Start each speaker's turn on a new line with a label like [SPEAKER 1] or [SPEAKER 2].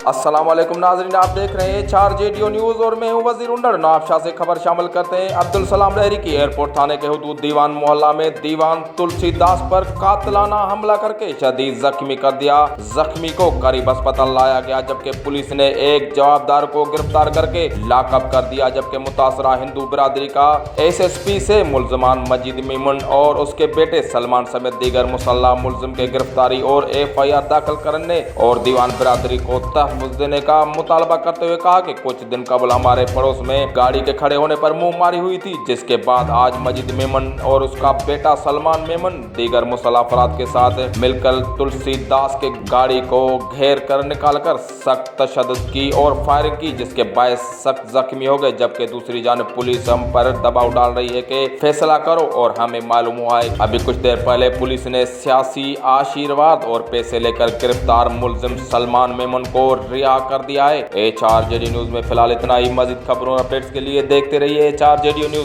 [SPEAKER 1] अस्सलाम वालेकुम नाज़रीन, आप देख रहे हैं 4JDO न्यूज़ और मैं हूं वजीर उंडर। नाबशाह से खबर शामिल करते हैं। अब्दुल सलाम लहरी की एयरपोर्ट थाने के हुदूद दीवान मोहल्ला में दीवान तुलसीदास पर कातिलाना हमला करके शदीद जख्मी कर दिया। जख्मी को करीब अस्पताल लाया गया, जबकि पुलिस ने एक जवाबदार को गिरफ्तार करके लाकअप कर दिया। जबकि मुतासरा हिंदू बिरादरी का SSP से मुलजमान मजीद मेमन और उसके बेटे सलमान समेत दीगर मुसल्लह मुलजिम के गिरफ्तारी और FIR दाखिल करने और दीवान बिरादरी को तहफ़्फ़ुज़ देने का मुतालबा करते हुए कहा कि कुछ दिन कबल हमारे पड़ोस में गाड़ी के खड़े होने पर मुंह मारी हुई थी, जिसके बाद आज मजीद मेमन और उसका बेटा सलमान मेमन दीगर मुसल्लह अफराद के साथ मिलकर तुलसीदास के गाड़ी को घेर कर निकालकर सख्त तशद्दुद की और फायरिंग की, जिसके बायस सख्त जख्मी हो गए। जबकि दूसरी जानिब पुलिस हम पर दबाव डाल रही है कि फैसला करो, और हमें मालूम हुआ है अभी कुछ देर पहले पुलिस ने सियासी आशीर्वाद और पैसे लेकर गिरफ्तार मुलजिम सलमान मेमन को रिहा कर दिया है। 4JDO न्यूज़ में फिलहाल इतना ही। मजीद खबरों और अपडेट्स के लिए देखते रहिए 4JDO न्यूज़।